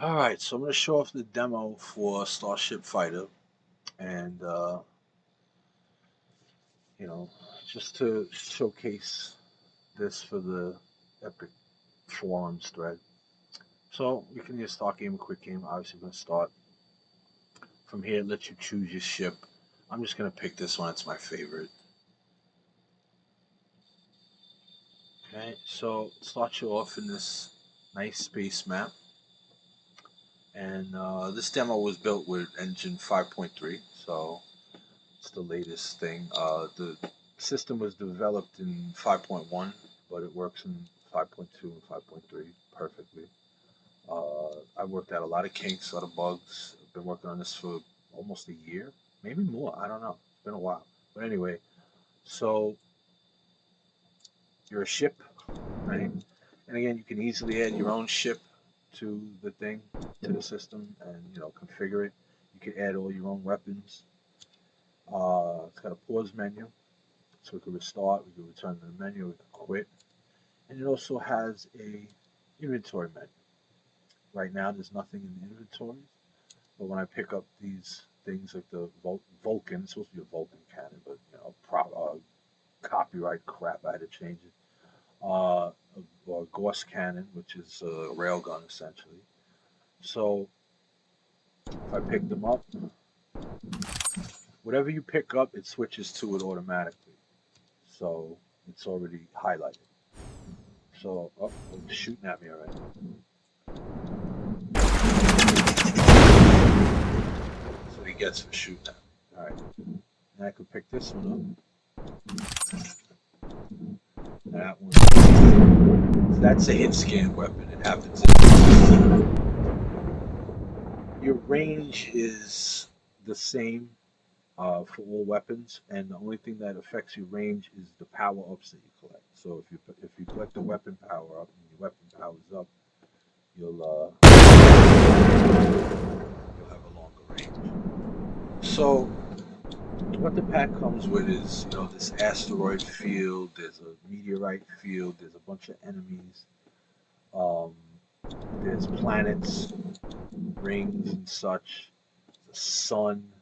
Alright, so I'm going to show off the demo for Starship Fighter, and, you know, just to showcase this for the Epic Forums thread. So, you can either start game or quick game. Obviously, going to start. From here, it lets you choose your ship. I'm just going to pick this one, it's my favorite. Okay, so it starts you off in this nice space map. And this demo was built with engine 5.3, so it's the latest thing. The system was developed in 5.1, but it works in 5.2 and 5.3 perfectly. I worked out a lot of kinks, a lot of bugs. I've been working on this for almost a year, maybe more. I don't know. It's been a while. But anyway, so you're a ship, right? And again, you can easily add your own ship to the thing, to the system, and configure it. You can add all your own weapons. It's got a pause menu, so we can restart, we can return to the menu, we can quit. And it also has a inventory menu. Right now there's nothing in the inventories, but when I pick up these things like the Vulcan, it's supposed to be a Vulcan cannon, but copyright crap, I had to change it. A Gauss cannon, which is a railgun essentially. So if I pick them up, whatever you pick up, it switches to it automatically. So it's already highlighted. So, it's shooting at me already. That's what he gets for shooting at me. Alright. And I could pick this one up. That one. That's a hit scan weapon. It happens. Your range is the same for all weapons, and the only thing that affects your range is the power ups that you collect. So if you collect the weapon power up and your weapon powers up, you'll have a longer range. So what the pack comes with is this asteroid field. There's a meteorite field. There's a bunch of enemies. Um, there's planets, rings, and such. The sun.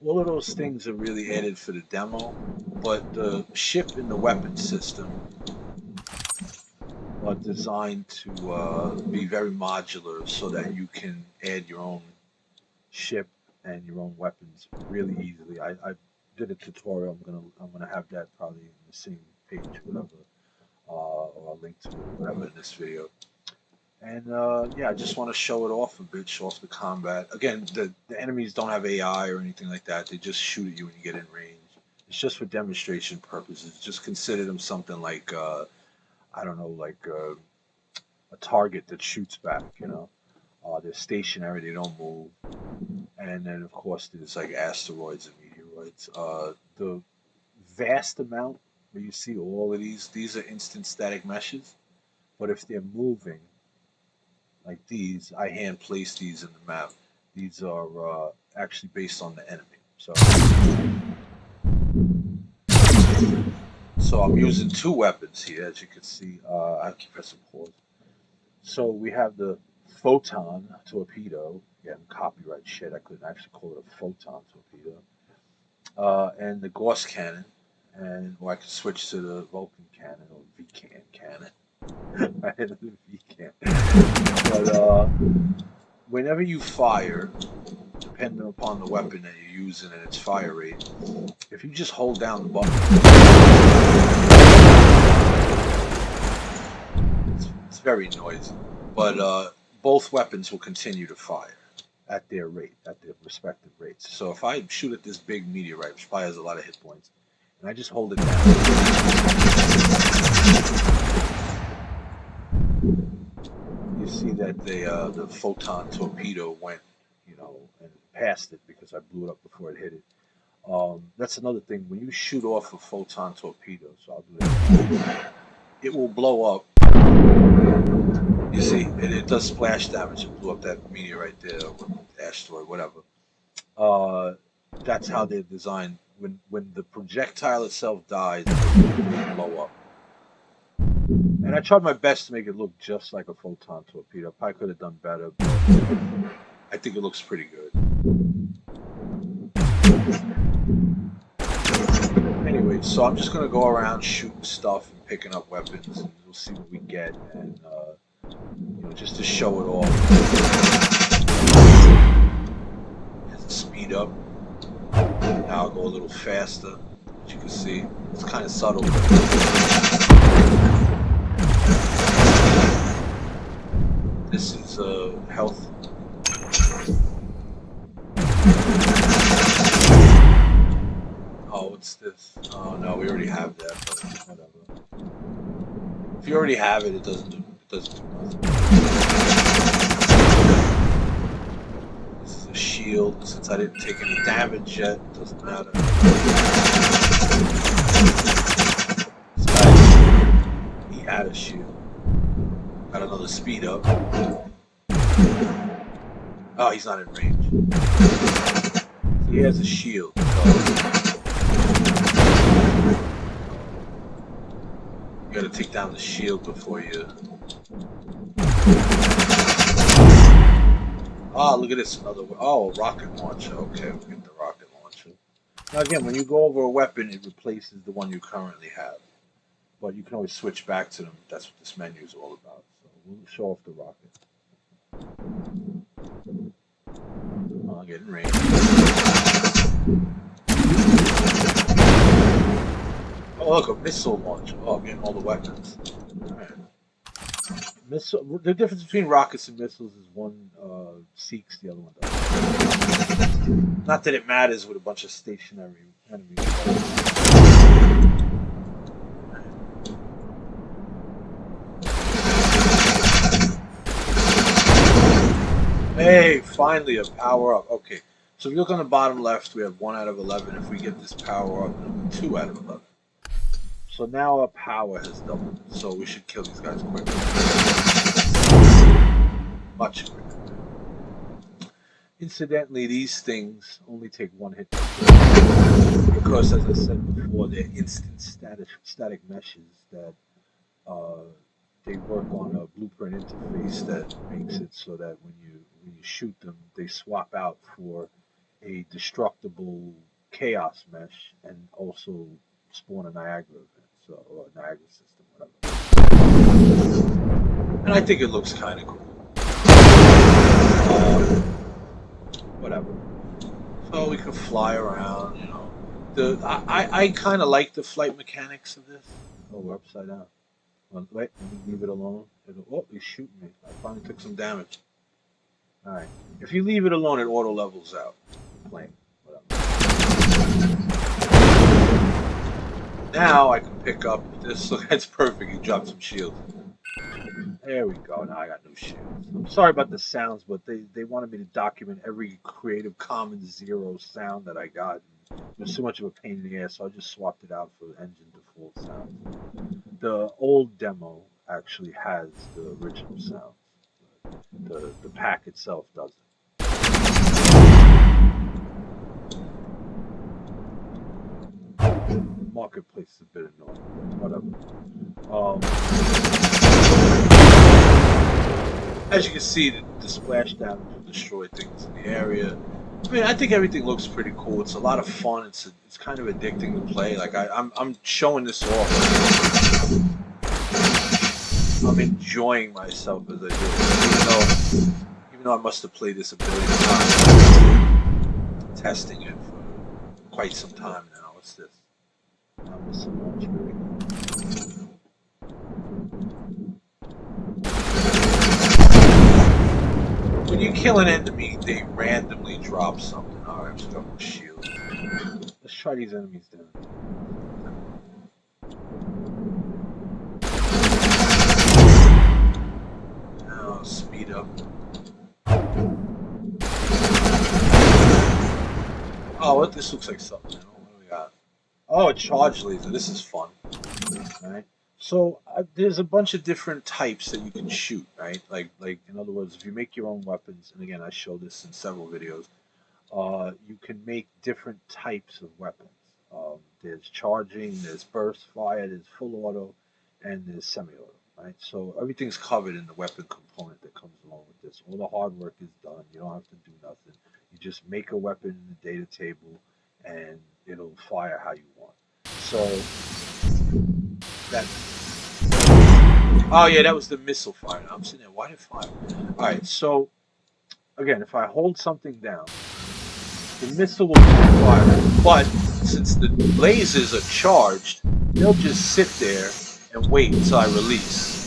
All of those things are really added for the demo, but the ship and the weapon system are designed to be very modular so that you can add your own ship and your own weapons really easily. I did a tutorial. I'm gonna have that probably in the same page, whatever, or I'll link to it, whatever, in this video. And yeah, I just want to show it off a bit, show off the combat. Again, the enemies don't have AI or anything like that. They just shoot at you when you get in range. It's just for demonstration purposes. Just consider them something like I don't know, like a target that shoots back. They're stationary. They don't move. And then of course there's like asteroids and meteoroids. The vast amount where you see all of these are instant static meshes. But if they're moving, like these, I hand place these in the map. These are actually based on the enemy. So I'm using two weapons here, as you can see. I keep pressing pause. So we have the photon torpedo. Again, copyright shit. I couldn't actually call it a photon torpedo. And the Gauss cannon, or I could switch to the Vulcan cannon or VCAN cannon. I had the VCAN. But whenever you fire, depending upon the weapon that you're using and its fire rate, if you just hold down the button, it's very noisy. But both weapons will continue to fire at their rate, at their respective rates. So if I shoot at this big meteorite, which probably has a lot of hit points, and I just hold it down, you see that the photon torpedo went, and passed it because I blew it up before it hit it. That's another thing. When you shoot off a photon torpedo, so I'll do that. It will blow up. You see, it does splash damage. It blew up that meteorite there, or asteroid, whatever. Uh, that's how they're designed. When the projectile itself dies, it will blow up. And I tried my best to make it look just like a photon torpedo. Probably could have done better, but I think it looks pretty good. Anyway, so I'm just gonna go around shooting stuff and picking up weapons, and we'll see what we get, and just to show it off. Here's a speed up. Now I'll go a little faster. As you can see, it's kind of subtle. This is health. Oh, what's this? Oh no, we already have that. But whatever. If you already have it, it doesn't do nothing. This is a shield. Since I didn't take any damage yet, it doesn't matter. This guy, he had a shield. Got another speed up. Oh, he's not in range. He has a shield. So you gotta take down the shield before you. Oh, look at this, another. Oh, rocket launcher. Okay, we'll get the rocket launcher. Now, again, when you go over a weapon, it replaces the one you currently have. But you can always switch back to them. That's what this menu is all about. So we'll show off the rocket. I'll get in range. Oh, look, a missile launcher. Oh, I'm getting all the weapons. All right. The difference between rockets and missiles is one seeks, the other one doesn't. Not that it matters with a bunch of stationary enemies. Hey, finally a power up. Okay, so if you look on the bottom left, we have 1 out of 11. If we get this power up, it'll be 2 out of 11. So now our power has doubled. So we should kill these guys quicker. Much quicker. Incidentally, these things only take 1 hit because, as I said before, they're instant static meshes that they work on a blueprint interface that makes it so that when you shoot them, they swap out for a destructible chaos mesh and also spawn a Niagara event, so or a Niagara system, whatever. And I think it looks kind of cool. Whatever. So we can fly around, I kind of like the flight mechanics of this. Oh, we're upside down. Well, wait, let me leave it alone. Oh, he's shooting me. I finally took some damage. Alright. If you leave it alone, it auto levels out. Plane. Whatever. Now I can pick up this. Look, that's perfect. He dropped some shields. There we go. Now I got new shields. I'm sorry about the sounds, but they wanted me to document every Creative Commons Zero sound that I got. It was too much of a pain in the ass, so I just swapped it out for engine default sounds. The old demo actually has the original sounds. The pack itself doesn't. Marketplace is a bit annoying. Whatever. As you can see, the splash damage will destroy things in the area. I mean, I think everything looks pretty cool. It's a lot of fun. It's kind of addicting to play. Like I'm showing this off. I'm enjoying myself as I do it. Even though I must have played this a billion times, testing it for quite some time now. What's this? Missile launch. When you kill an enemy, they randomly drop something. Alright, let's go with shield. Let's try these enemies down. Now, speed up. Oh, what? This looks like something. What do we got? Oh, a charge laser. This is fun. Alright. So there's a bunch of different types that you can shoot, right? Like in other words, if you make your own weapons, and again I show this in several videos, you can make different types of weapons. There's charging, there's burst fire, there's full auto, and there's semi-auto. right? So everything's covered in the weapon component that comes along with this. All the hard work is done. You don't have to do nothing. You just make a weapon in the data table, and it'll fire how you want. So that. Oh yeah, that was the missile fire. I'm sitting there. Why did it fire? All right. So again, if I hold something down, the missile will keep firing. But since the lasers are charged, they'll just sit there and wait until I release.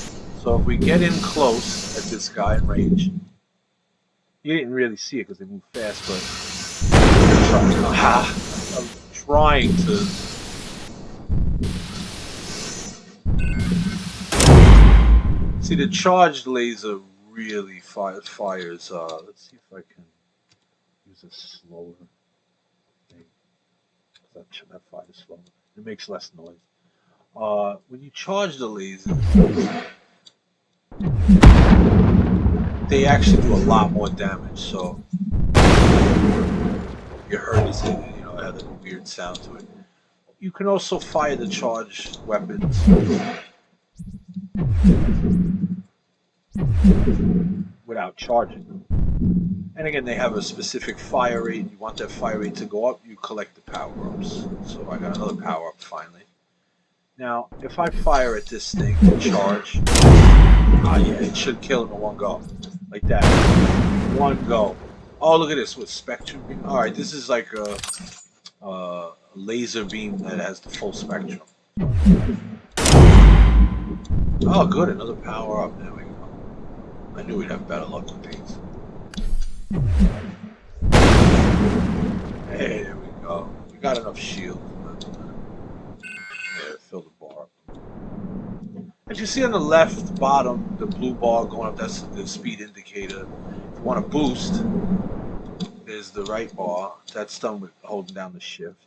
So if we get in close at this guy in range, you didn't really see it because they move fast, but I'm trying to. See, the charged laser really fires. Let's see if I can use a slower thing. That fires slower. It makes less noise. When you charge the lasers, they actually do a lot more damage. So you heard this, it had a weird sound to it. You can also fire the charged weapons without charging them. And again, they have a specific fire rate. You want that fire rate to go up, you collect the power-ups. So I got another power-up finally. Now, if I fire at this thing and charge, yeah, it should kill him in one go. Like that. One go. Oh, look at this with spectrum beam. Alright, this is like a laser beam that has the full spectrum. Oh, good, another power-up. There we go. I knew we'd have better luck with these. Hey, there we go. We got enough shield. Yeah, fill the bar up. As you see on the left bottom, the blue bar going up, that's the speed indicator. If you want to boost, there's the right bar. That's done with holding down the shift.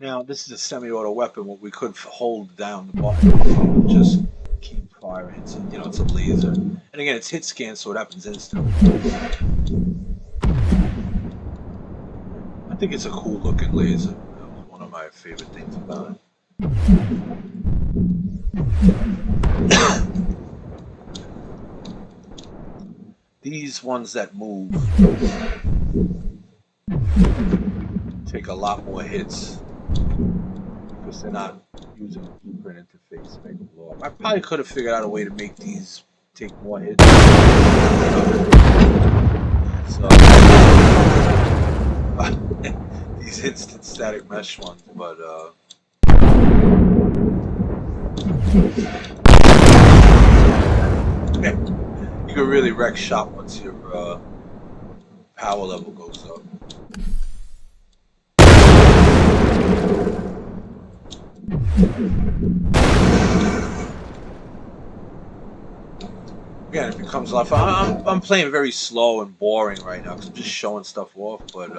Now, this is a semi-auto weapon. What we could hold down the button, just keep firing. It's a laser. And again, it's hit scan, so it happens instantly. I think it's a cool looking laser. That was one of my favorite things about it. These ones that move take a lot more hits because they're not using a blueprint interface to make them blow up. I probably could have figured out a way to make these take more hits. So these instant static mesh ones, but you can really wreck shop once your power level goes up. Again, it becomes a lot of fun. I'm playing very slow and boring right now because I'm just showing stuff off, but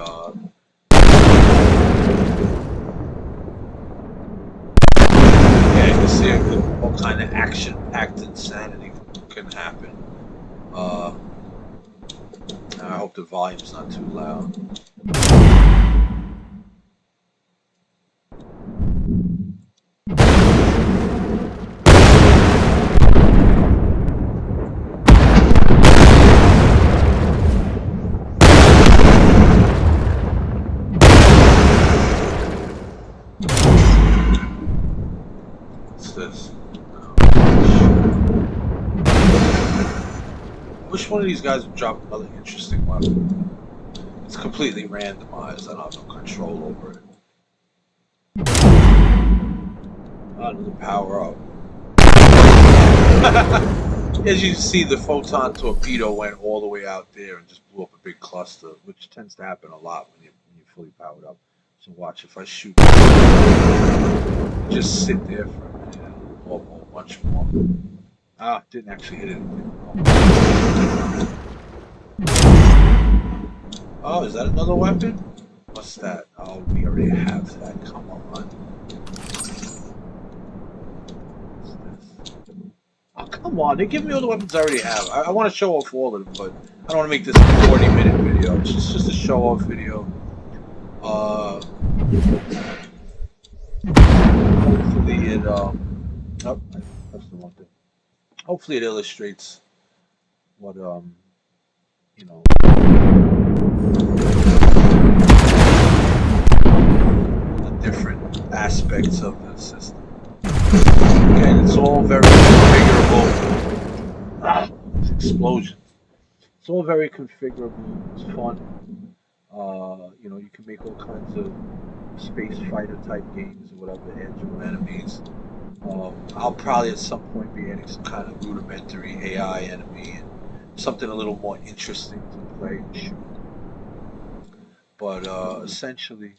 yeah, you can see all kind of action-packed insanity can happen. I hope the volume's not too loud. What's this? Which one of these guys would drop another interesting weapon? It's completely randomized. I don't have no control over it. Another power up. As you see, the photon torpedo went all the way out there and just blew up a big cluster, which tends to happen a lot when you're fully powered up. So watch, if I shoot, just sit there for a minute and blow up a whole bunch more. Ah, didn't actually hit anything. Oh, is that another weapon? What's that? Oh, we already have that. Come on. Oh, come on. They give me all the weapons I already have. I want to show off all of them, but I don't want to make this a 40-minute video. It's just a show-off video. Hopefully it. Oh, that's the one thing. Hopefully, it illustrates what you know the different aspects of the system. Again, it's all very configurable. These explosions. It's all very configurable. It's fun. You can make all kinds of space fighter type games or whatever, add your own enemies. I'll probably at some point be adding some kind of rudimentary AI enemy and something a little more interesting to play and shoot. But essentially,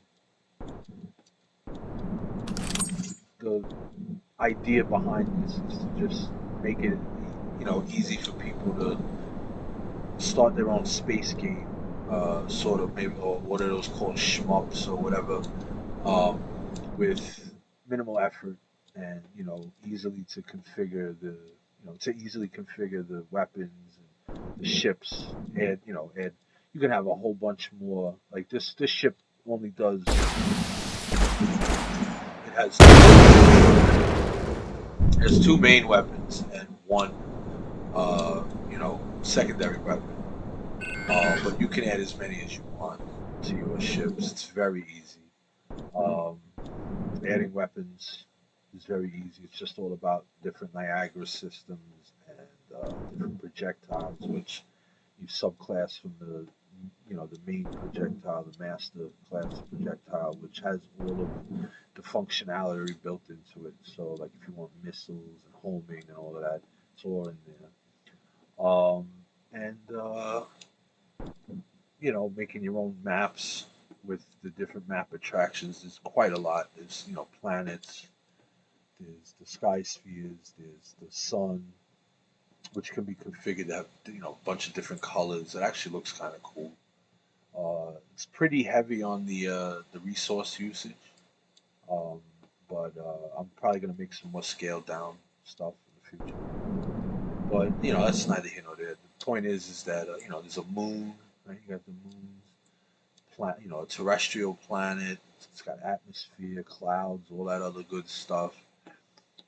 the idea behind this is to just make it, easy for people to start their own space game, sort of maybe, or what are those called, shmups or whatever, um, with minimal effort and easily to configure the weapons and the ships. Add you can have a whole bunch more. Like this ship only does it has two main weapons and one secondary weapon. But you can add as many as you want to your ships. It's very easy. Um, Adding weapons is very easy. It's just all about different Niagara systems and different projectiles, which you subclass from the main projectile, the master class projectile, which has all of the functionality built into it. So, like if you want missiles and homing and all of that, it's all in there. And making your own maps with the different map attractions is quite a lot. There's planets, there's the sky spheres, there's the sun, which can be configured to have a bunch of different colors. It actually looks kind of cool. It's pretty heavy on the resource usage, um, but I'm probably gonna make some more scaled down stuff in the future. But that's neither here nor there. The point is that there's a moon, right? You got the moons, a terrestrial planet. It's got atmosphere, clouds, all that other good stuff.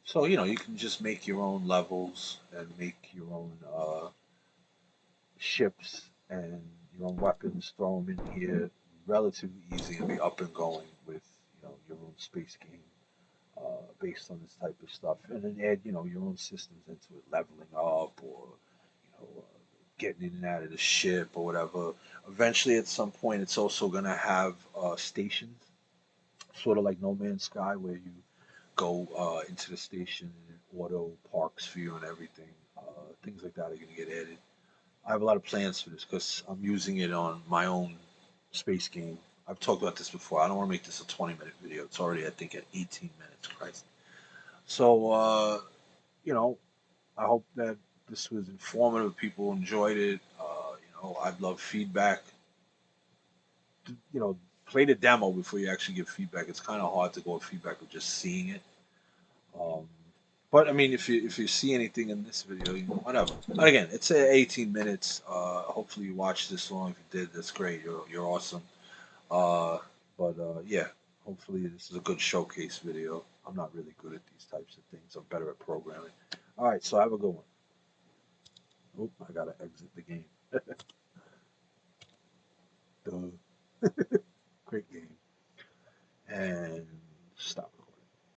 So you can just make your own levels and make your own ships and your own weapons. Throw them in here, relatively easy, and be up and going with your own space game based on this type of stuff. And then add your own systems into it, leveling up or getting in and out of the ship or whatever. Eventually, at some point, it's also going to have stations, sort of like No Man's Sky, where you go into the station and it auto parks for you and everything. Things like that are going to get added. I have a lot of plans for this because I'm using it on my own space game. I've talked about this before. I don't want to make this a 20-minute video. It's already, I think, at 18 minutes. Christ. So, I hope that this was informative. People enjoyed it. I'd love feedback. Play the demo before you actually give feedback. It's kind of hard to go with feedback with just seeing it. Um, but I mean, if you see anything in this video, whatever. But again, it's 18 minutes. Hopefully you watched this long. If you did, that's great. You're awesome. Uh, but yeah, hopefully this is a good showcase video. I'm not really good at these types of things. I'm better at programming. All right, so have a good one. Oh, I gotta exit the game. Duh. Great game. And stop.